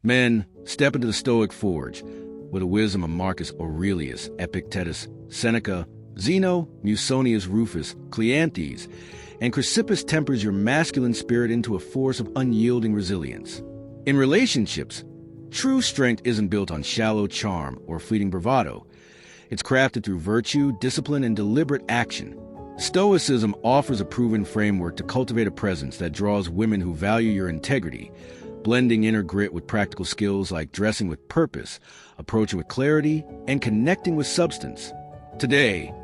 Men, step into the Stoic forge with the wisdom of Marcus Aurelius, Epictetus, Seneca, Zeno, Musonius Rufus, Cleanthes, and Chrysippus tempers your masculine spirit into a force of unyielding resilience. In relationships, true strength isn't built on shallow charm or fleeting bravado. It's crafted through virtue, discipline, and deliberate action. Stoicism offers a proven framework to cultivate a presence that draws women who value your integrity, blending inner grit with practical skills like dressing with purpose, approaching with clarity, and connecting with substance. Today,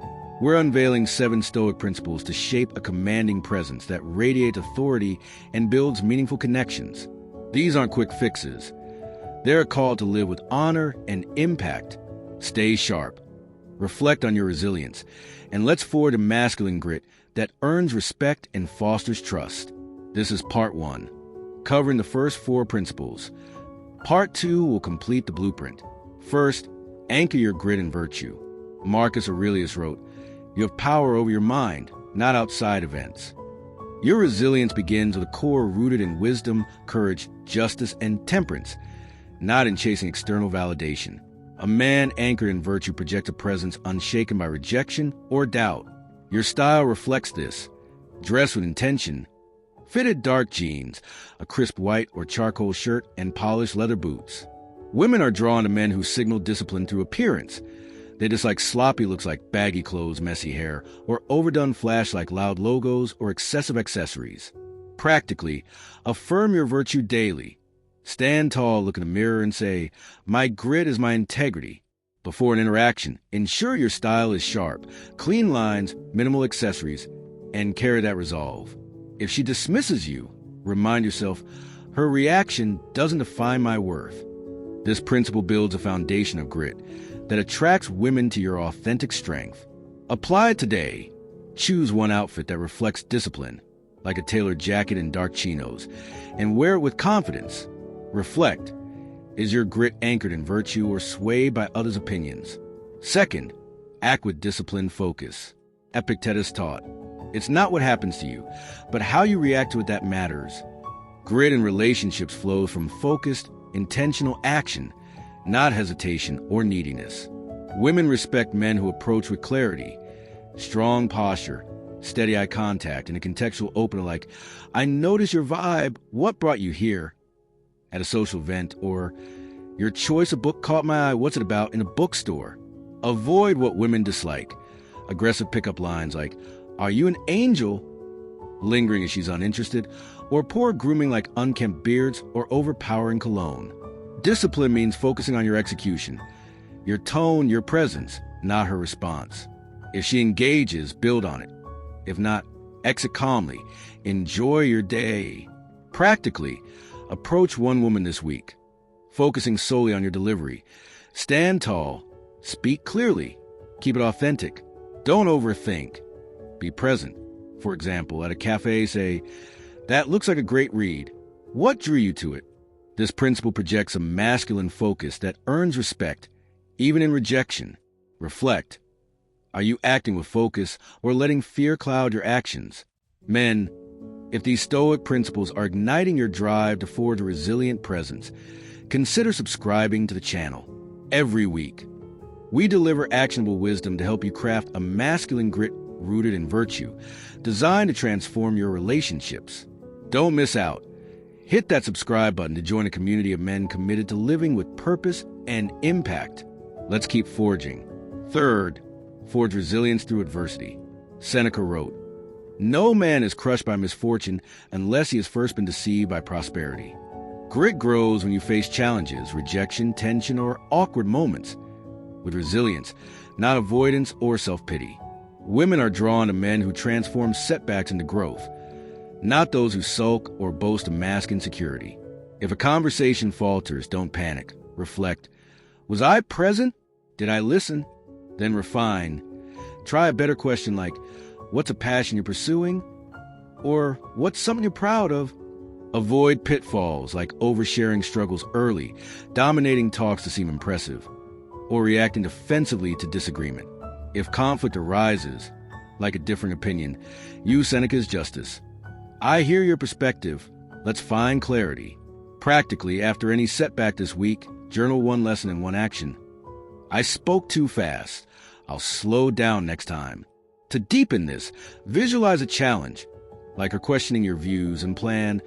we're unveiling 7 Stoic principles to shape a commanding presence that radiates authority and builds meaningful connections. These aren't quick fixes. They're a call to live with honor and impact. Stay sharp. Reflect on your resilience, and let's forge a masculine grit that earns respect and fosters trust. This is Part 1, covering the first 4 principles. Part 2 will complete the blueprint. First, anchor your grit in virtue. Marcus Aurelius wrote, "You have power over your mind, not outside events." Your resilience begins with a core rooted in wisdom, courage, justice, and temperance, not in chasing external validation. A man anchored in virtue projects a presence unshaken by rejection or doubt. Your style reflects this. Dress with intention. Fitted dark jeans, a crisp white or charcoal shirt, and polished leather boots. Women are drawn to men who signal discipline through appearance. They dislike sloppy looks like baggy clothes, messy hair, or overdone flash like loud logos or excessive accessories. Practically, affirm your virtue daily. Stand tall, look in the mirror, and say, "My grit is my integrity." Before an interaction, ensure your style is sharp, clean lines, minimal accessories, and carry that resolve. If she dismisses you, remind yourself, her reaction doesn't define my worth. This principle builds a foundation of grit that attracts women to your authentic strength. Apply it today. Choose one outfit that reflects discipline, like a tailored jacket and dark chinos, and wear it with confidence. Reflect. Is your grit anchored in virtue or swayed by others' opinions? Second, act with disciplined focus. Epictetus taught, "It's not what happens to you, but how you react to it that matters." Grit in relationships flows from focused, intentional action, not hesitation or neediness. Women respect men who approach with clarity, strong posture, steady eye contact, and a contextual opener like, "I notice your vibe. What brought you here?" At a social event, or "Your choice of book caught my eye. What's it about?" in a bookstore. Avoid what women dislike. Aggressive pickup lines like, "Are you an angel?" lingering as she's uninterested, or poor grooming like unkempt beards or overpowering cologne. Discipline means focusing on your execution, your tone, your presence, not her response. If she engages, build on it. If not, exit calmly. Enjoy your day. Practically, approach one woman this week, focusing solely on your delivery. Stand tall, speak clearly, keep it authentic. Don't overthink. Be present. For example, at a cafe, say, "That looks like a great read. What drew you to it?" This principle projects a masculine focus that earns respect, even in rejection. Reflect. Are you acting with focus or letting fear cloud your actions? Men, if these Stoic principles are igniting your drive to forge a resilient presence, consider subscribing to the channel. Every week, we deliver actionable wisdom to help you craft a masculine grit rooted in virtue, designed to transform your relationships. Don't miss out. Hit that subscribe button to join a community of men committed to living with purpose and impact. Let's keep forging. Third, forge resilience through adversity. Seneca wrote, "No man is crushed by misfortune unless he has first been deceived by prosperity." Grit grows when you face challenges, rejection, tension, or awkward moments with resilience, not avoidance or self-pity. Women are drawn to men who transform setbacks into growth, not those who sulk or boast a mask insecurity. If a conversation falters, don't panic. Reflect. Was I present? Did I listen? Then refine. Try a better question like, what's a passion you're pursuing? Or what's something you're proud of? Avoid pitfalls like oversharing struggles early, dominating talks to seem impressive, or reacting defensively to disagreement. If conflict arises, like a differing opinion, use Seneca's justice. I hear your perspective. Let's find clarity. Practically, after any setback this week, journal one lesson and one action. I spoke too fast. I'll slow down next time. To deepen this, visualize a challenge, like her questioning your views, and plan,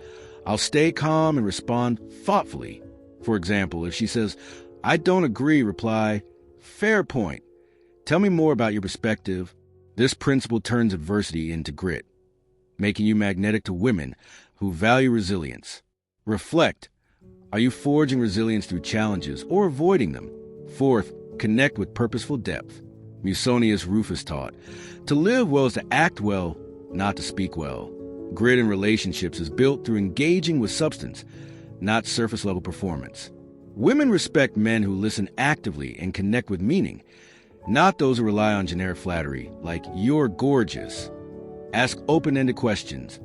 I'll stay calm and respond thoughtfully. For example, if she says, I don't agree, reply, fair point. Tell me more about your perspective. This principle turns adversity into grit, making you magnetic to women who value resilience. Reflect. Are you forging resilience through challenges or avoiding them? Fourth, connect with purposeful depth. Musonius Rufus taught, to live well is to act well, not to speak well. Grit in relationships is built through engaging with substance, not surface-level performance. Women respect men who listen actively and connect with meaning, not those who rely on generic flattery, like, you're gorgeous. Ask open-ended questions.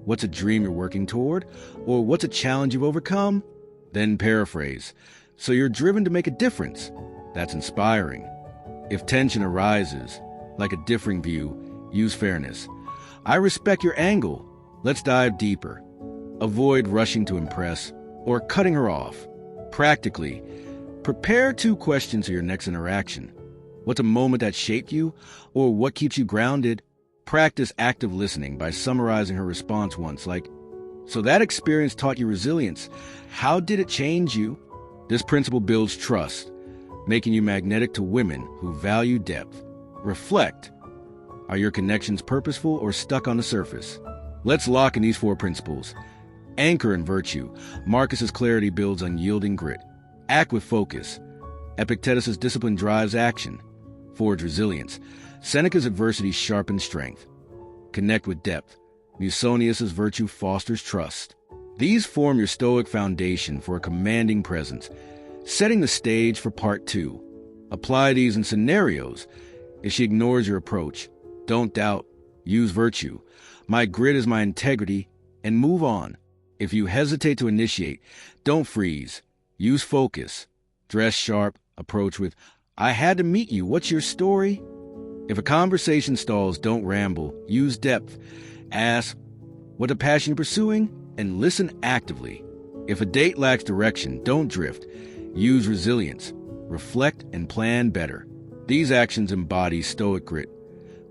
What's a dream you're working toward? Or what's a challenge you've overcome? Then paraphrase. So you're driven to make a difference. That's inspiring. If tension arises, like a differing view, use fairness. I respect your angle. Let's dive deeper. Avoid rushing to impress or cutting her off. Practically, prepare 2 questions for your next interaction. What's a moment that shaped you, or what keeps you grounded? Practice active listening by summarizing her response once, like, so that experience taught you resilience. How did it change you? This principle builds trust, making you magnetic to women who value depth. Reflect. Are your connections purposeful or stuck on the surface? Let's lock in these 4 principles. Anchor in virtue. Marcus's clarity builds unyielding grit. Act with focus. Epictetus's discipline drives action. Forge resilience. Seneca's adversity sharpens strength. Connect with depth. Musonius's virtue fosters trust. These form your Stoic foundation for a commanding presence, setting the stage for part 2. Apply these in scenarios. If she ignores your approach, don't doubt. Use virtue. My grit is my integrity, and move on. If you hesitate to initiate, don't freeze. Use focus. Dress sharp. Approach with, I had to meet you. What's your story? If a conversation stalls, don't ramble. Use depth. Ask, what a passion you're pursuing? And listen actively. If a date lacks direction, don't drift. Use resilience. Reflect and plan better. These actions embody Stoic grit,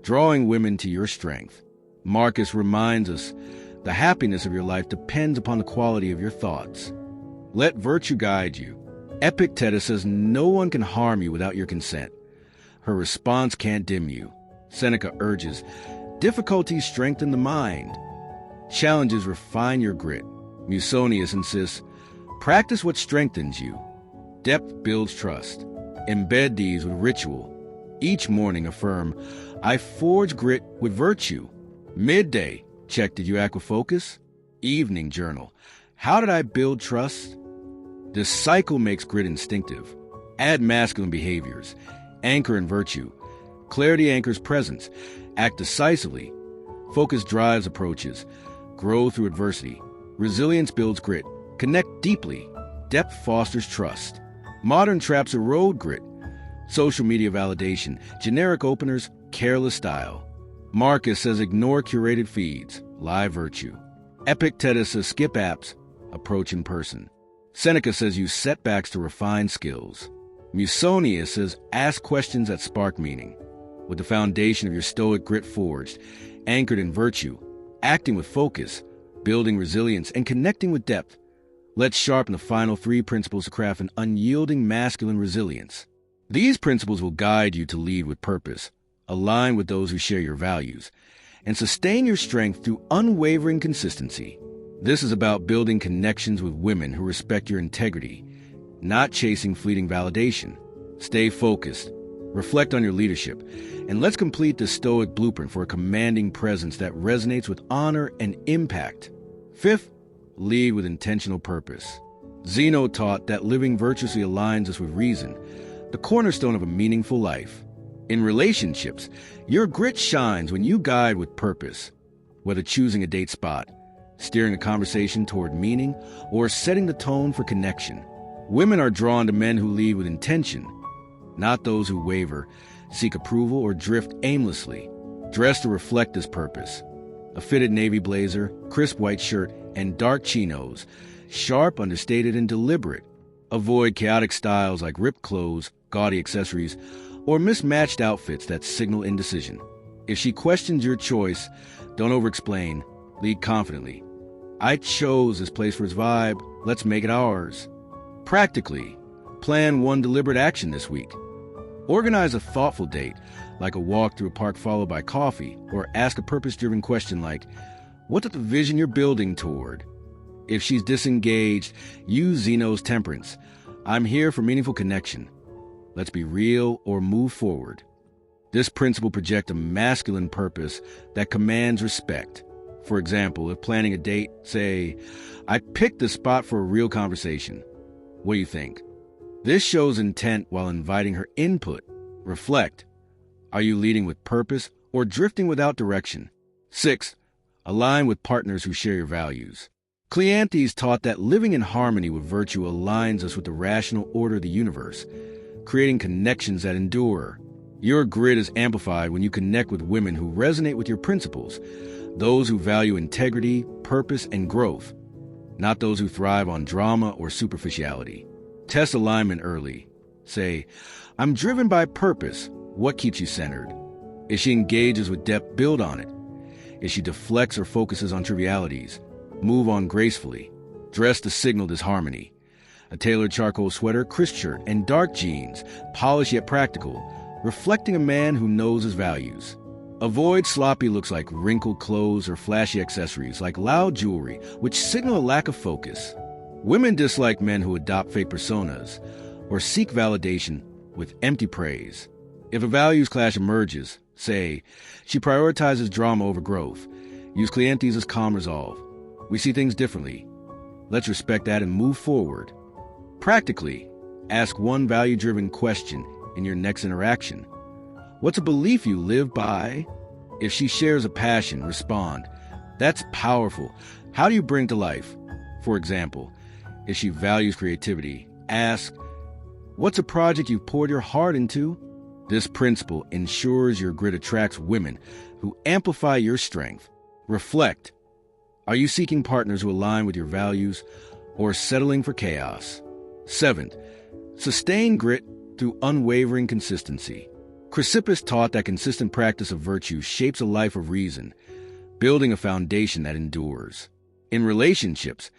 drawing women to your strength. Marcus reminds us, the happiness of your life depends upon the quality of your thoughts. Let virtue guide you. Epictetus says no one can harm you without your consent. Her response can't dim you. Seneca urges, difficulties strengthen the mind. Challenges refine your grit. Musonius insists, practice what strengthens you. Depth builds trust. Embed these with ritual. Each morning affirm, I forge grit with virtue. Midday, check, did you act with focus? Evening journal, how did I build trust? This cycle makes grit instinctive. Add masculine behaviors. Anchor in virtue. Clarity anchors presence. Act decisively. Focus drives approaches. Grow through adversity. Resilience builds grit. Connect deeply. Depth fosters trust. Modern traps erode grit. Social media validation. Generic openers. Careless style. Marcus says ignore curated feeds. Live virtue. Epictetus says skip apps. Approach in person. Seneca says use setbacks to refine skills. Musonius says ask questions that spark meaning. With the foundation of your Stoic grit forged, anchored in virtue, acting with focus, building resilience, and connecting with depth, let's sharpen the final 3 principles to craft an unyielding masculine resilience. These principles will guide you to lead with purpose, align with those who share your values, and sustain your strength through unwavering consistency. This is about building connections with women who respect your integrity, not chasing fleeting validation. Stay focused, reflect on your leadership, and let's complete the Stoic blueprint for a commanding presence that resonates with honor and impact. 5th, lead with intentional purpose. Zeno taught that living virtuously aligns us with reason, the cornerstone of a meaningful life. In relationships, your grit shines when you guide with purpose, whether choosing a date spot, steering a conversation toward meaning, or setting the tone for connection. Women are drawn to men who lead with intention, not those who waver, seek approval, or drift aimlessly. Dress to reflect this purpose. A fitted navy blazer, crisp white shirt, and dark chinos sharp, understated, and deliberate. Avoid chaotic styles like ripped clothes, gaudy accessories, or mismatched outfits that signal indecision. If she questions your choice, don't over-explain. Lead confidently. I chose this place for its vibe. Let's make it ours. Practically, plan one deliberate action this week. Organize a thoughtful date, like a walk through a park followed by coffee, or ask a purpose-driven question like, what's the vision you're building toward? If she's disengaged, use Zeno's temperance. I'm here for meaningful connection. Let's be real or move forward. This principle projects a masculine purpose that commands respect. For example, if planning a date, say, I picked the spot for a real conversation. What do you think? This shows intent while inviting her input. Reflect. Are you leading with purpose or drifting without direction? 6. Align with partners who share your values. Cleanthes taught that living in harmony with virtue aligns us with the rational order of the universe, creating connections that endure. Your grit is amplified when you connect with women who resonate with your principles, those who value integrity, purpose, and growth, not those who thrive on drama or superficiality. Test alignment early. Say, I'm driven by purpose. What keeps you centered? If she engages with depth, build on it. If she deflects or focuses on trivialities, move on gracefully. Dress to signal disharmony. A tailored charcoal sweater, crisp shirt, and dark jeans, polished yet practical, reflecting a man who knows his values. Avoid sloppy looks like wrinkled clothes or flashy accessories like loud jewelry, which signal a lack of focus. Women dislike men who adopt fake personas or seek validation with empty praise. If a values clash emerges, say, she prioritizes drama over growth, use Cleanthes' calm resolve. We see things differently. Let's respect that and move forward. Practically, ask one value-driven question in your next interaction. What's a belief you live by? If she shares a passion, respond. That's powerful. How do you bring to life? For example, if she values creativity, ask, what's a project you've poured your heart into? This principle ensures your grit attracts women who amplify your strength. Reflect. Are you seeking partners who align with your values or settling for chaos? 7. Sustain grit through unwavering consistency. Chrysippus taught that consistent practice of virtue shapes a life of reason, building a foundation that endures. In relationships,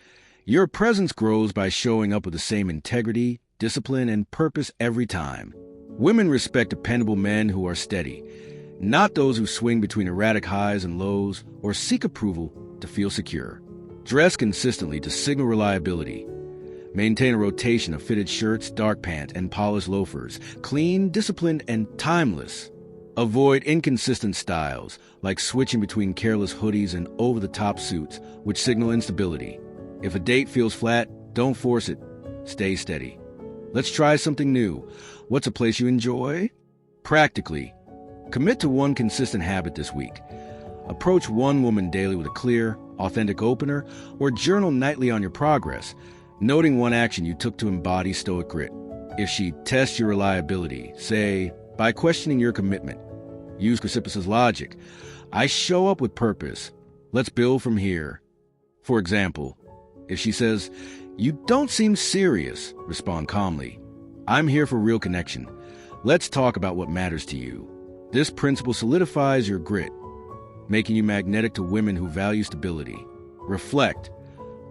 your presence grows by showing up with the same integrity, discipline, and purpose every time. Women respect dependable men who are steady, not those who swing between erratic highs and lows or seek approval to feel secure. Dress consistently to signal reliability. Maintain a rotation of fitted shirts, dark pant, and polished loafers, clean, disciplined, and timeless. Avoid inconsistent styles, like switching between careless hoodies and over-the-top suits, which signal instability. If a date feels flat, don't force it. Stay steady. Let's try something new. What's a place you enjoy? Practically, commit to one consistent habit this week. Approach one woman daily with a clear, authentic opener, or journal nightly on your progress, noting one action you took to embody Stoic grit. If she tests your reliability, say, by questioning your commitment, use Chrysippus' logic. I show up with purpose. Let's build from here. For example, if she says, you don't seem serious, respond calmly. I'm here for real connection. Let's talk about what matters to you. This principle solidifies your grit, making you magnetic to women who value stability. Reflect.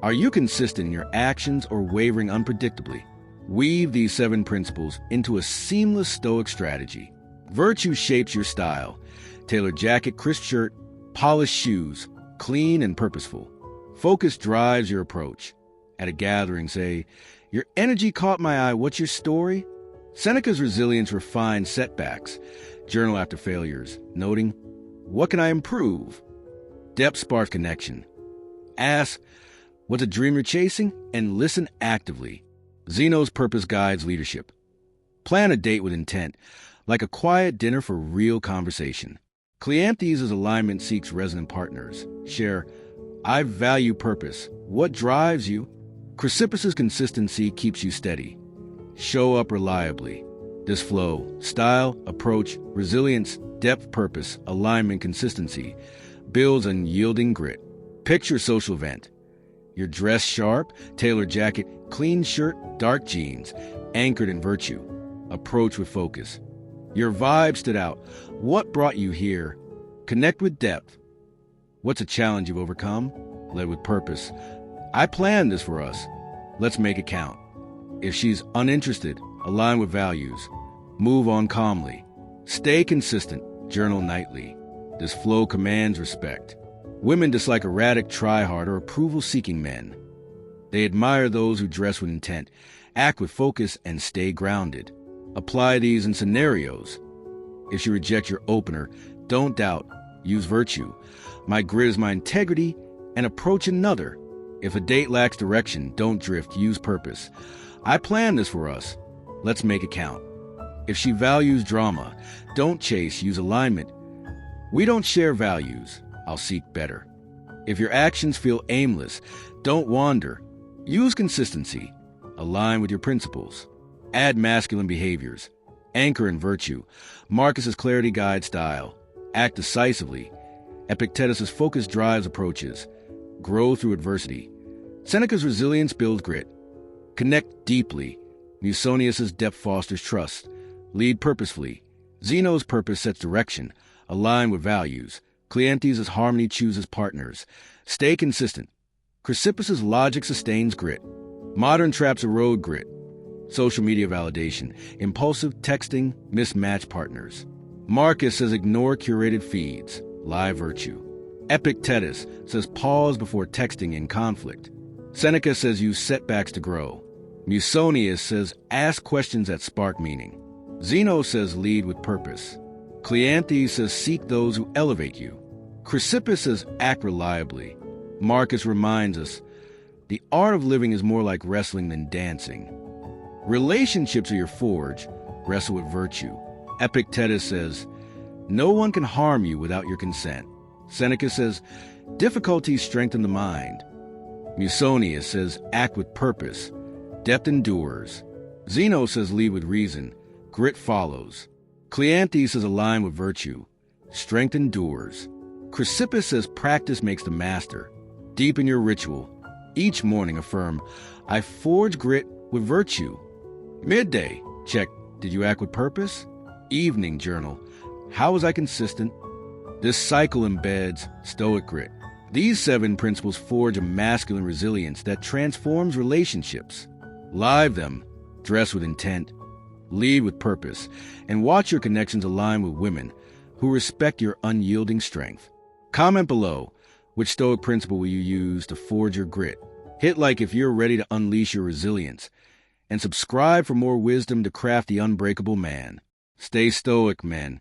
Are you consistent in your actions or wavering unpredictably? Weave these 7 principles into a seamless Stoic strategy. Virtue shapes your style. Tailored jacket, crisp shirt, polished shoes, clean and purposeful. Focus drives your approach. At a gathering, say, your energy caught my eye. What's your story? Seneca's resilience refined setbacks. Journal after failures, noting, what can I improve? Depth sparks connection. Ask, what's a dream you're chasing? And listen actively. Zeno's purpose guides leadership. Plan a date with intent, like a quiet dinner for real conversation. Cleanthes' alignment seeks resonant partners. Share, I value purpose. What drives you? Chrysippus' consistency keeps you steady. Show up reliably. This flow, style, approach, resilience, depth, purpose, alignment, consistency, builds unyielding grit. Picture a social event. Your dress sharp, tailored jacket, clean shirt, dark jeans, anchored in virtue. Approach with focus. Your vibe stood out. What brought you here? Connect with depth. What's a challenge you've overcome? Led with purpose. I planned this for us. Let's make it count. If she's uninterested, align with values. Move on calmly. Stay consistent. Journal nightly. This flow commands respect. Women dislike erratic, try-hard, or approval-seeking men. They admire those who dress with intent, act with focus, and stay grounded. Apply these in scenarios. If she rejects your opener, don't doubt. Use virtue. My grid is my integrity, and approach another. If a date lacks direction, don't drift. Use purpose. I planned this for us. Let's make it count. If she values drama, don't chase. Use alignment. We don't share values. I'll seek better. If your actions feel aimless, don't wander. Use consistency. Align with your principles. Add masculine behaviors. Anchor in virtue. Marcus's clarity guides style. Act decisively. Epictetus's focus drives approaches. Grow through adversity. Seneca's resilience builds grit. Connect deeply. Musonius's depth fosters trust. Lead purposefully. Zeno's purpose sets direction. Align with values. Cleanthes' harmony chooses partners. Stay consistent. Chrysippus' logic sustains grit. Modern traps erode grit. Social media validation. Impulsive texting, mismatched partners. Marcus says ignore curated feeds. Lie virtue. Epictetus says pause before texting in conflict. Seneca says use setbacks to grow. Musonius says ask questions that spark meaning. Zeno says lead with purpose. Cleanthes says seek those who elevate you. Chrysippus says act reliably. Marcus reminds us the art of living is more like wrestling than dancing. Relationships are your forge. Wrestle with virtue. Epictetus says no one can harm you without your consent. Seneca says difficulties strengthen the mind. Musonius says act with purpose. Depth endures. Zeno says lead with reason. Grit follows. Cleanthes says align with virtue. Strength endures. Chrysippus says practice makes the master. Deepen your ritual. Each morning affirm, I forge grit with virtue. Midday, check, did you act with purpose? Evening journal, how was I consistent? This cycle embeds Stoic grit. These 7 principles forge a masculine resilience that transforms relationships. Live them, dress with intent, lead with purpose, and watch your connections align with women who respect your unyielding strength. Comment below, which Stoic principle will you use to forge your grit? Hit like if you're ready to unleash your resilience, and subscribe for more wisdom to craft the unbreakable man. Stay stoic, men.